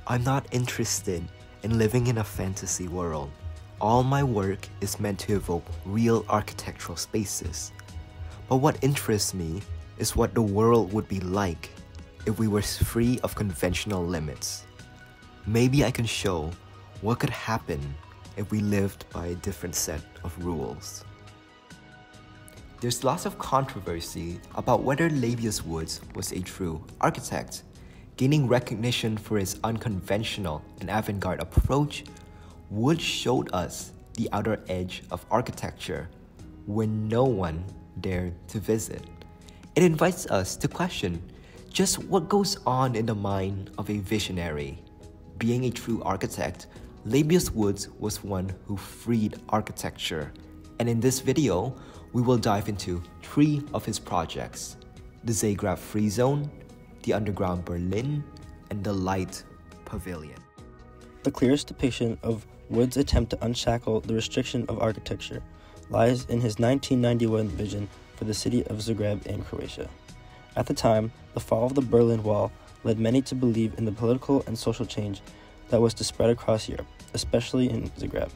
I'm not interested in living in a fantasy world. All my work is meant to evoke real architectural spaces. But what interests me is what the world would be like if we were free of conventional limits. Maybe I can show what could happen if we lived by a different set of rules. There's lots of controversy about whether Lebbeus Woods was a true architect. Gaining recognition for his unconventional and avant-garde approach, Woods showed us the outer edge of architecture where no one dared to visit. It invites us to question just what goes on in the mind of a visionary. Being a true architect, Lebbeus Woods was one who freed architecture. And in this video, we will dive into 3 of his projects: the Zagreb Free Zone, the Underground Berlin, and the Light Pavilion. The clearest depiction of Woods' attempt to unshackle the restriction of architecture lies in his 1991 vision for the city of Zagreb in Croatia. At the time, the fall of the Berlin Wall led many to believe in the political and social change that was to spread across Europe, especially in Zagreb.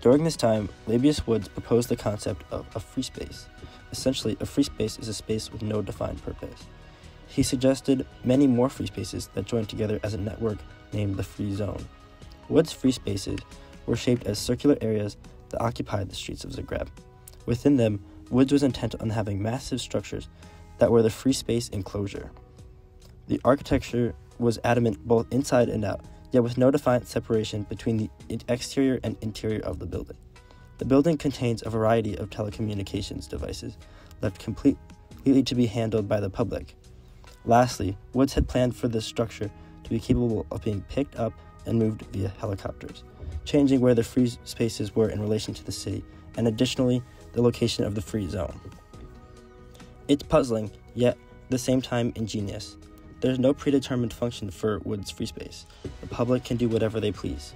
During this time, Lebbeus Woods proposed the concept of a free space. Essentially, a free space is a space with no defined purpose. He suggested many more free spaces that joined together as a network named the Free Zone. Woods' free spaces were shaped as circular areas that occupied the streets of Zagreb. Within them, Woods was intent on having massive structures that were the free space enclosure. The architecture was adamant both inside and out, yet with no defined separation between the exterior and interior of the building. The building contains a variety of telecommunications devices, left completely to be handled by the public. Lastly, Woods had planned for this structure to be capable of being picked up and moved via helicopters, changing where the free spaces were in relation to the city, and additionally, the location of the free zone. It's puzzling, yet at the same time ingenious. There's no predetermined function for Woods' free space. The public can do whatever they please.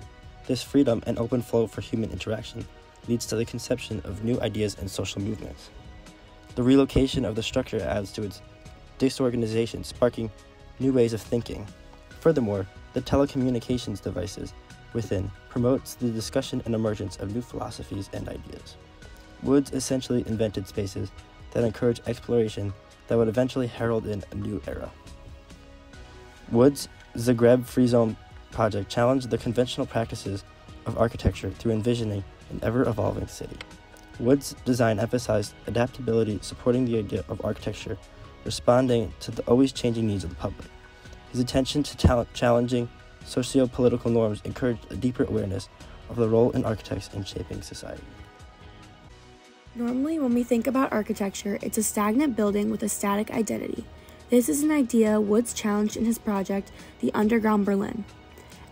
This freedom and open flow for human interaction leads to the conception of new ideas and social movements. The relocation of the structure adds to its disorganization, sparking new ways of thinking. Furthermore, the telecommunications devices within promotes the discussion and emergence of new philosophies and ideas. Woods essentially invented spaces that encourage exploration that would eventually herald in a new era. Woods' Zagreb Free Zone project challenged the conventional practices of architecture through envisioning an ever-evolving city. Woods' design emphasized adaptability, supporting the idea of architecture responding to the always changing needs of the public. His attention to challenging socio-political norms encouraged a deeper awareness of the role in architects in shaping society. Normally, when we think about architecture, it's a stagnant building with a static identity. This is an idea Woods challenged in his project, the Underground Berlin.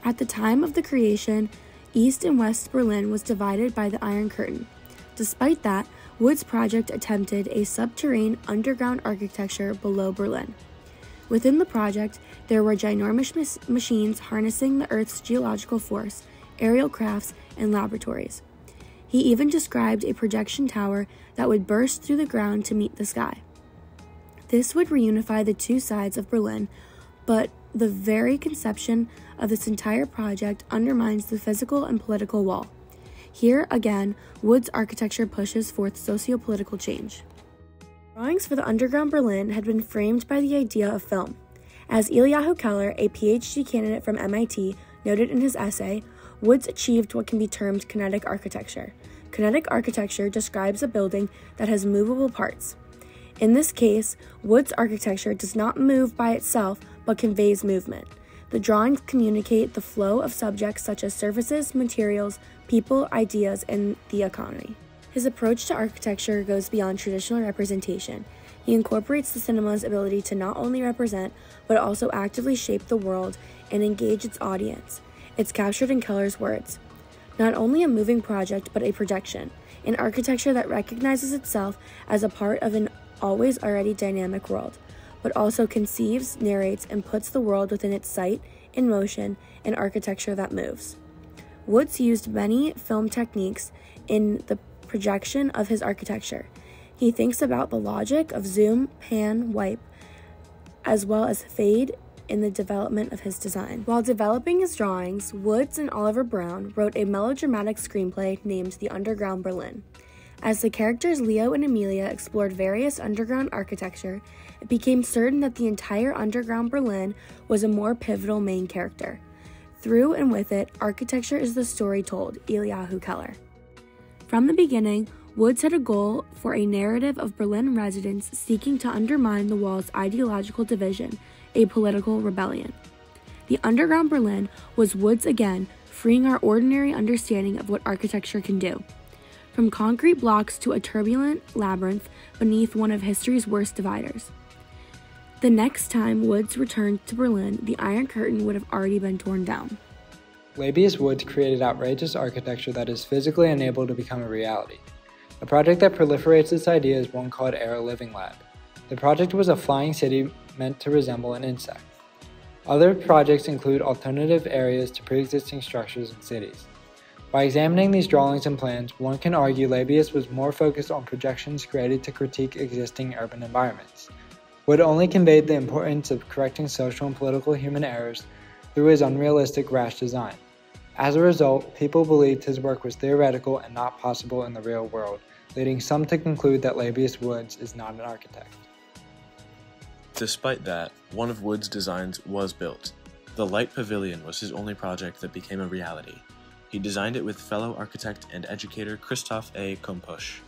At the time of the creation, East and West Berlin was divided by the Iron Curtain. Despite that, Woods' project attempted a subterranean underground architecture below Berlin. Within the project, there were ginormous machines harnessing the Earth's geological force, aerial crafts, and laboratories. He even described a projection tower that would burst through the ground to meet the sky. This would reunify the two sides of Berlin, but the very conception of this entire project undermines the physical and political wall. Here, again, Woods' architecture pushes forth socio-political change. Drawings for the Underground Berlin had been framed by the idea of film. As Eliyahu Keller, a PhD candidate from MIT, noted in his essay, Woods achieved what can be termed kinetic architecture. Kinetic architecture describes a building that has movable parts. In this case, Woods' architecture does not move by itself, but conveys movement. The drawings communicate the flow of subjects such as surfaces, materials, people, ideas, and the economy. His approach to architecture goes beyond traditional representation. He incorporates the cinema's ability to not only represent, but also actively shape the world and engage its audience. It's captured in Keller's words. Not only a moving project, but a projection, an architecture that recognizes itself as a part of an always already dynamic world, but also conceives, narrates, and puts the world within its sight, in motion, and architecture that moves. Woods used many film techniques in the projection of his architecture. He thinks about the logic of zoom, pan, wipe, as well as fade in the development of his design. While developing his drawings, Woods and Oliver Brown wrote a melodramatic screenplay named The Underground Berlin. As the characters Leo and Amelia explored various underground architecture, it became certain that the entire underground Berlin was a more pivotal main character. Through and with it, architecture is the story told, Eliyahu Keller. From the beginning, Woods had a goal for a narrative of Berlin residents seeking to undermine the wall's ideological division, a political rebellion. The underground Berlin was Woods again, freeing our ordinary understanding of what architecture can do. From concrete blocks to a turbulent labyrinth beneath one of history's worst dividers. The next time Woods returned to Berlin, the Iron Curtain would have already been torn down. Lebbeus Woods created outrageous architecture that is physically unable to become a reality. A project that proliferates this idea is one called Air Living Lab. The project was a flying city meant to resemble an insect. Other projects include alternative areas to pre-existing structures and cities. By examining these drawings and plans, one can argue Lebbeus was more focused on projections created to critique existing urban environments. Wood only conveyed the importance of correcting social and political human errors through his unrealistic, rash design. As a result, people believed his work was theoretical and not possible in the real world, leading some to conclude that Lebbeus Woods is not an architect. Despite that, one of Wood's designs was built. The Light Pavilion was his only project that became a reality. He designed it with fellow architect and educator Christoph A. Kompusch.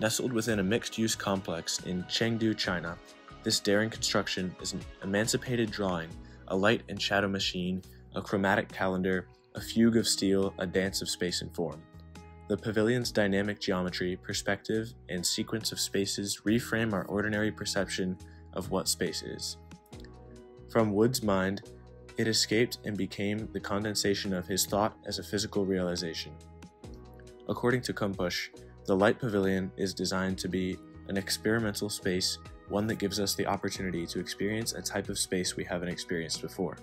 Nestled within a mixed-use complex in Chengdu, China, this daring construction is an emancipated drawing, a light and shadow machine, a chromatic calendar, a fugue of steel, a dance of space and form. The pavilion's dynamic geometry, perspective, and sequence of spaces reframe our ordinary perception of what space is. From Wood's mind, it escaped and became the condensation of his thought as a physical realization. According to Kompusch, the Light Pavilion is designed to be an experimental space, one that gives us the opportunity to experience a type of space we haven't experienced before.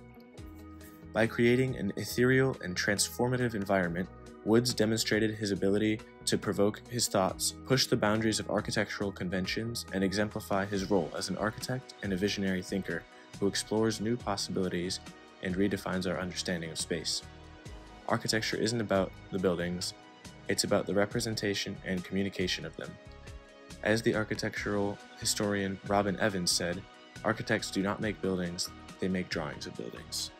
By creating an ethereal and transformative environment, Woods demonstrated his ability to provoke his thoughts, push the boundaries of architectural conventions, and exemplify his role as an architect and a visionary thinker who explores new possibilities and redefines our understanding of space. Architecture isn't about the buildings, it's about the representation and communication of them. As the architectural historian Robin Evans said, architects do not make buildings, they make drawings of buildings.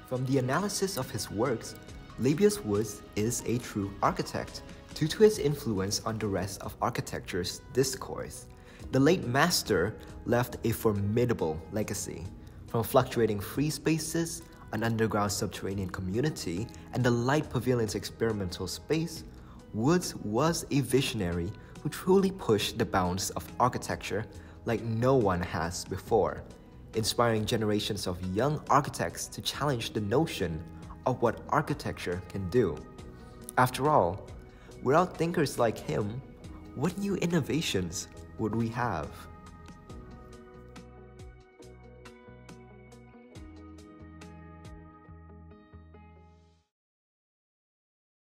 From the analysis of his works, Lebbeus Woods is a true architect due to his influence on the rest of architecture's discourse. The late master left a formidable legacy. From fluctuating free spaces, an underground subterranean community, and the Light Pavilion's experimental space, Woods was a visionary who truly pushed the bounds of architecture like no one has before, inspiring generations of young architects to challenge the notion of what architecture can do. After all, without thinkers like him, what new innovations would we have?